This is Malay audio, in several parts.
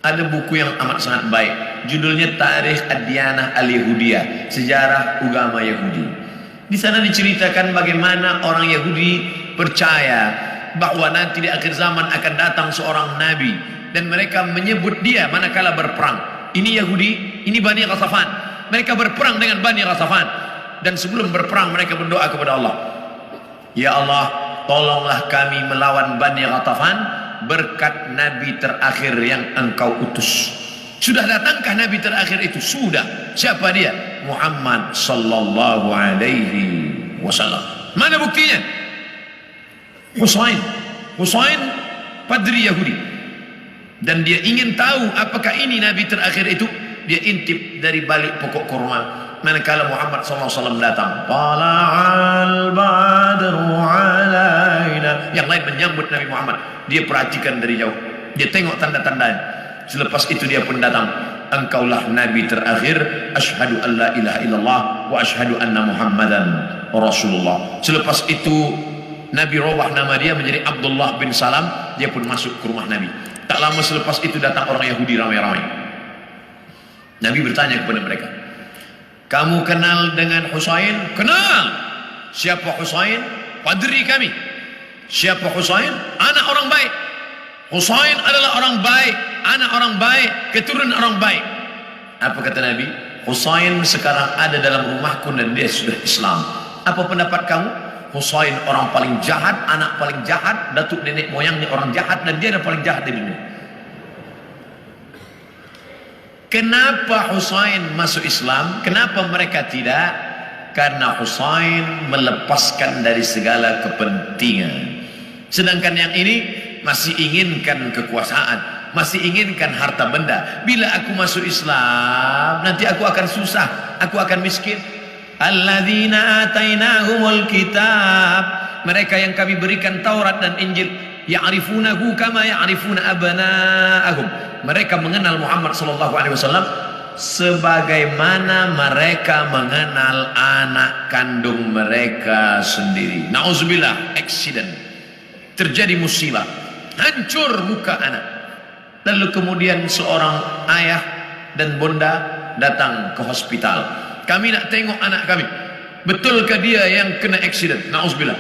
Ada buku yang amat sangat baik, judulnya Tarikh Ad-Diyanah Al-Yahudiyah, sejarah agama Yahudi. Di sana diceritakan bagaimana orang Yahudi percaya bahwa nanti di akhir zaman akan datang seorang nabi, dan mereka menyebut dia manakala berperang. Ini Yahudi, ini Bani Ghatafan. Mereka berperang dengan Bani Ghatafan, dan sebelum berperang mereka berdoa kepada Allah, ya Allah, tolonglah kami melawan Bani Ghatafan berkat nabi terakhir yang engkau utus. Sudah datangkah nabi terakhir itu? Sudah. Siapa dia? Muhammad sallallahu alaihi wasallam. Mana buktinya? Husain padri Yahudi, dan dia ingin tahu apakah ini nabi terakhir itu. Dia intip dari balik pokok kurma manakala Muhammad sallallahu alaihi wasallam datang. Tala'al badru alaina. Yang lain menyambut Nabi Muhammad, dia perhatikan dari jauh, dia tengok tanda-tandanya. Selepas itu dia pun datang. Engkaulah nabi terakhir. Asyhadu an la ilaha illallah wa asyhadu anna Muhammadan Rasulullah. Selepas itu Nabi robah nama dia menjadi Abdullah bin Salam. Dia pun masuk ke rumah Nabi. Tak lama selepas itu datang orang Yahudi ramai-ramai. Nabi bertanya kepada mereka, kamu kenal dengan Husain? Kenal. Siapa Husain? Padri kami. Siapa Husain? Anak orang baik. Husain adalah orang baik, anak orang baik, keturunan orang baik. Apa kata Nabi? Husain sekarang ada dalam rumahku dan dia sudah Islam. Apa pendapat kamu? Husain orang paling jahat, anak paling jahat, datuk nenek moyangnya orang jahat, dan dia yang paling jahat di dunia. Kenapa Husain masuk Islam? Kenapa mereka tidak? Karena Husain melepaskan dari segala kepentingan. Sedangkan yang ini masih inginkan kekuasaan, masih inginkan harta benda. Bila aku masuk Islam, nanti aku akan susah, aku akan miskin. Alladzina atainahumul kitab, mereka yang kami berikan Taurat dan Injil, ya'rifunahu kama ya'rifuna abna'ahum. Mereka mengenal Muhammad sallallahu alaihi wasallam sebagaimana mereka mengenal anak kandung mereka sendiri. Nauzubillah, accident, terjadi musibah, hancur muka anak. Lalu kemudian seorang ayah dan bunda datang ke hospital. Kami nak tengok anak kami. Betulkah dia yang kena accident? Nauzubillah.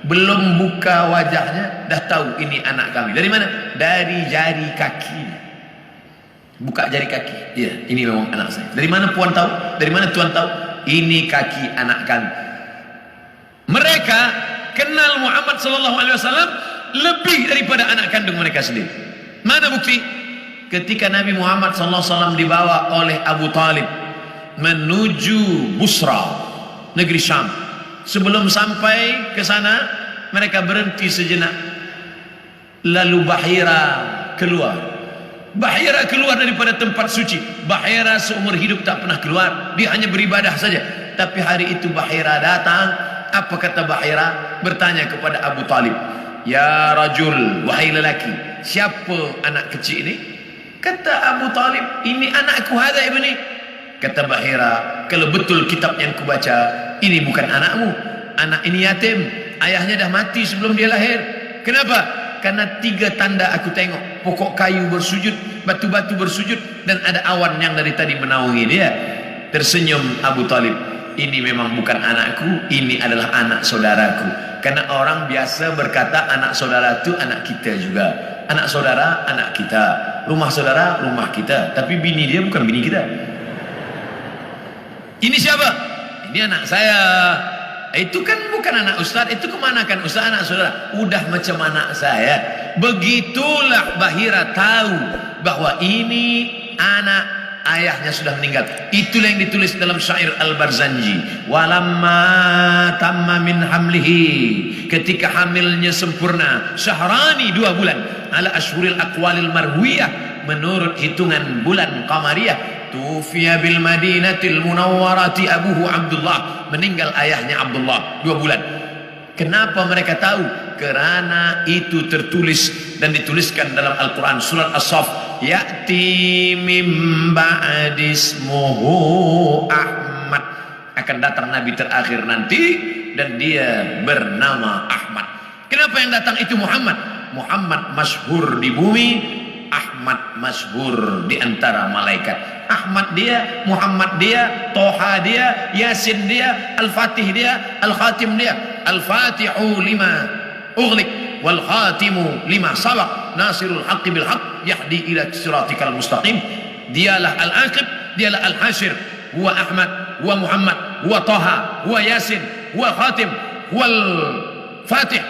Belum buka wajahnya dah tahu ini anak kami. Dari mana? Dari jari kaki. Buka jari kaki. Ya, ini memang anak saya. Dari mana puan tahu? Dari mana tuan tahu? Ini kaki anak kami. Mereka kenal Muhammad sallallahu alaihi wasallam lebih daripada anak kandung mereka sendiri. Mana bukti? Ketika Nabi Muhammad sallallahu alaihi wasallam dibawa oleh Abu Talib menuju Busra, negeri Syam. Sebelum sampai ke sana, mereka berhenti sejenak. Lalu Bahira keluar. Bahira keluar daripada tempat suci. Bahira seumur hidup tak pernah keluar, dia hanya beribadah saja. Tapi hari itu Bahira datang. Apa kata Bahira? Bertanya kepada Abu Talib, ya rajul, wahai lelaki, siapa anak kecil ini? Kata Abu Talib, ini anakku, hadza ibni. Kata Bahira, kalau betul kitab yang kubaca, ini bukan anakmu. Anak ini yatim, ayahnya dah mati sebelum dia lahir. Kenapa? Karena 3 tanda aku tengok. Pokok kayu bersujud, batu-batu bersujud, dan ada awan yang dari tadi menaungi dia. Tersenyum Abu Talib, ini memang bukan anakku, ini adalah anak saudaraku. Karena orang biasa berkata anak saudara itu anak kita juga. Anak saudara, anak kita. Rumah saudara, rumah kita. Tapi bini dia bukan bini kita. Ini siapa? Ini anak saya. Itu kan bukan anak ustaz. Itu kemanakan ustaz, anak saudara? Udah macam anak saya. Begitulah Bahira tahu bahwa ini anak ayahnya sudah meninggal. Itulah yang ditulis dalam syair Al-Barzanji. Walamma tamma min hamlihi, ketika hamilnya sempurna, syahrani 2 bulan, ala ashhuril aqwalil marwiyah, menurut hitungan bulan qamariyah. Tufiya bil Madinatil Munawwarati abuhu Abdullah, meninggal ayahnya Abdullah 2 bulan. Kenapa mereka tahu? Kerana itu tertulis dan dituliskan dalam Al-Quran surat As-Saff, ya'ti mim ba'dismuhu Ahmad, akan datang nabi terakhir nanti dan dia bernama Ahmad. Kenapa yang datang itu Muhammad? Muhammad masyhur di bumi, Ahmad masyhur di antara malaikat. Ahmad dia, Muhammad dia, Toha dia, Yasin dia, Al-Fatih dia, Al-Khatim dia. Al-Fatihu lima ughliq wal khatimu lima sabaq nasirul haqqi bil haqq yahdi ila siratikal mustaqim. Dialah Al-Aqib, dialah Al-Hashir, huwa Ahmad, huwa Muhammad, huwa Toha, huwa Yasin, huwa Khatim, huwa Al-Fatih,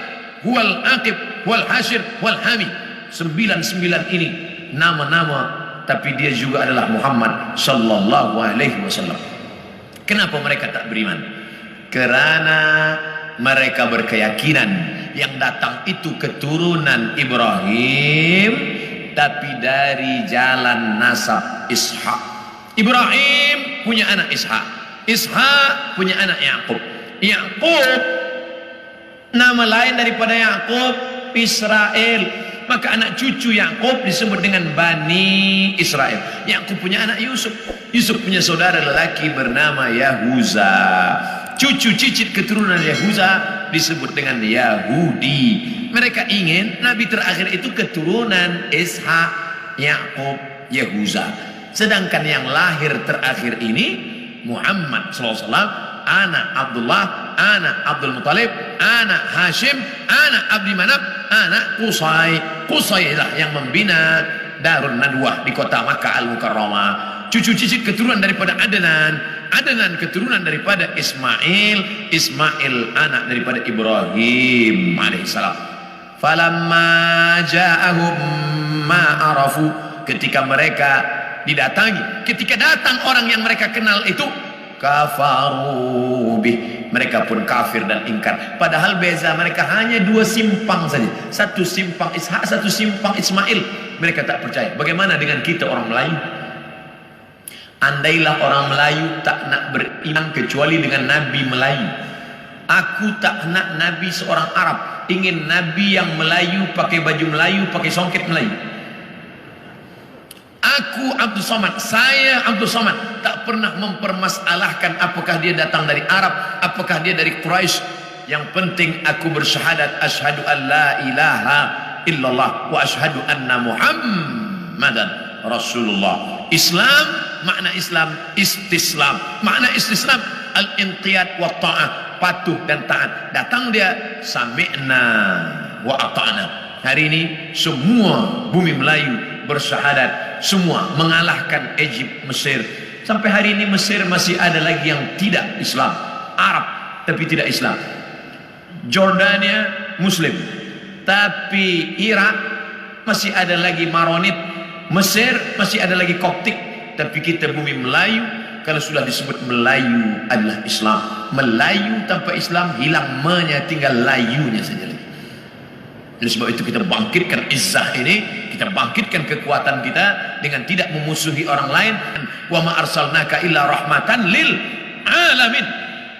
huwa Al-Aqib, huwa Al-Hashir, huwa Al-Hami. 99 ini nama-nama, tapi dia juga adalah Muhammad sallallahu alaihi wasallam. Kenapa mereka tak beriman? Kerana mereka berkeyakinan yang datang itu keturunan Ibrahim, tapi dari jalan nasab Ishak. Ibrahim punya anak Ishak, Ishak punya anak Yakub. Yakub, nama lain daripada Yakub, Israel. Maka anak cucu Yakub disebut dengan Bani Israel. Yakub punya anak Yusuf, Yusuf punya saudara lelaki bernama Yahuza. Cucu cicit keturunan Yahuza disebut dengan Yahudi. Mereka ingin Nabi terakhir itu keturunan Ishak, Yakub, Yahuza. Sedangkan yang lahir terakhir ini Muhammad SAW, anak Abdullah, anak Abdul Muttalib, anak Hashim, anak Abdi Manaf, anak Qusay. Qusay lah yang membina Darun Nadwah di kota Makkah Al-Mukarramah. Cucu cicit keturunan daripada Adnan, Adnan keturunan daripada Ismail, Ismail anak daripada Ibrahim alaihissalam. Falamma ja'ahum ma arafu, ketika mereka didatangi, ketika datang orang yang mereka kenal itu, kafaru bih, mereka pun kafir dan ingkar. Padahal beza mereka hanya 2 simpang saja, satu simpang Ishak, satu simpang Ismail. Mereka tak percaya. Bagaimana dengan kita orang Melayu? Andailah orang Melayu tak nak beriman kecuali dengan Nabi Melayu. Aku tak nak Nabi seorang Arab, ingin Nabi yang Melayu, pakai baju Melayu, pakai songket Melayu. Aku Abdul Somad, saya Abdul Somad, tak pernah mempermasalahkan apakah dia datang dari Arab, apakah dia dari Quraisy. Yang penting aku bersyahadat asyhadu an la ilaha illallah wa asyhadu anna Muhammadan Rasulullah. Islam, makna Islam istislam, makna istislam al-inqiyad wa ta'ah, patuh dan taat. Datang dia sami'na wa ata'na. Hari ini semua bumi Melayu bersyahadat, semua mengalahkan Egypt, Mesir. Sampai hari ini Mesir masih ada lagi yang tidak Islam, Arab tapi tidak Islam. Jordania Muslim, tapi Irak masih ada lagi Maronit. Mesir masih ada lagi Koptik. Tapi kita bumi Melayu, kalau sudah disebut Melayu adalah Islam. Melayu tanpa Islam hilang me-nya, tinggal layunya saja lagi. Oleh sebab itu kita bangkitkan izzah ini, kita bangkitkan kekuatan kita dengan tidak memusuhi orang lain. Wa ma arsalnaka illa rahmatan lil alamin.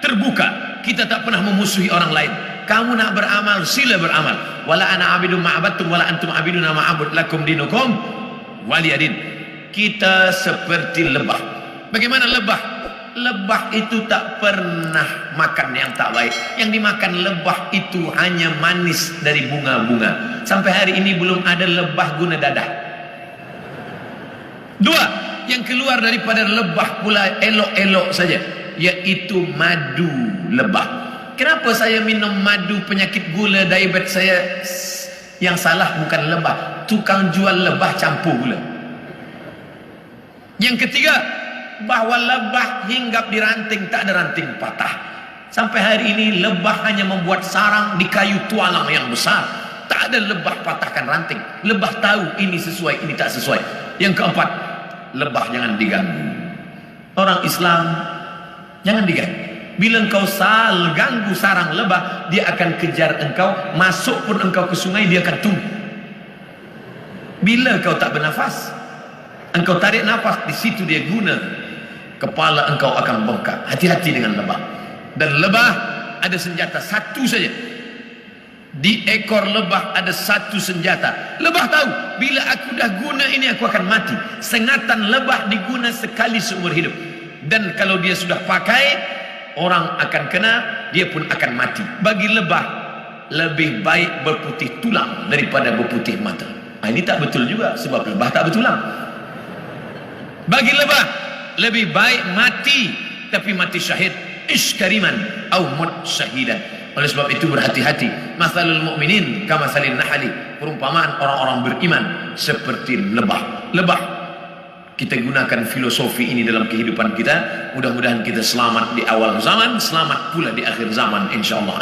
Terbuka, kita tak pernah memusuhi orang lain. Kamu nak beramal, sila beramal. Wala ana abidun ma'abattum wala antum abiduna ma'abud lakum dinukum waliyadin. Kita seperti lebah. Bagaimana lebah? Lebah itu tak pernah makan yang tak baik. Yang dimakan lebah itu hanya manis dari bunga-bunga. Sampai hari ini belum ada lebah guna dadah. 2, yang keluar daripada lebah pula elok-elok saja, yaitu madu lebah. Kenapa saya minum madu penyakit gula, diabetes saya? Yang salah bukan lebah, tukang jual lebah campur gula. Yang ketiga, bahwa lebah hinggap di ranting, tak ada ranting patah. Sampai hari ini lebah hanya membuat sarang di kayu tualang yang besar. Tak ada lebah patahkan ranting. Lebah tahu ini sesuai, ini tak sesuai. Yang keempat, lebah jangan diganggu. Orang Islam jangan diganggu. Bila engkau ganggu sarang lebah, dia akan kejar engkau. Masuk pun engkau ke sungai, dia akan tunggu. Bila engkau tak bernafas, engkau tarik nafas, di situ dia guna, kepala engkau akan bengkak. Hati-hati dengan lebah. Dan lebah ada senjata satu saja. Di ekor lebah ada satu senjata. Lebah tahu, bila aku dah guna ini aku akan mati. Sengatan lebah diguna sekali seumur hidup. Dan kalau dia sudah pakai, orang akan kena, dia pun akan mati. Bagi lebah lebih baik berputih tulang daripada berputih mata. Ini tak betul juga, sebab lebah tak bertulang. Bagi lebah lebih baik mati, tapi mati syahid, iskariman au mut syahidan. Oleh sebab itu berhati-hati. Mathalul mu'minin kamathalin nahli, perumpamaan orang-orang beriman seperti lebah. Lebah, kita gunakan filosofi ini dalam kehidupan kita. Mudah-mudahan kita selamat di awal zaman, selamat pula di akhir zaman, insyaallah.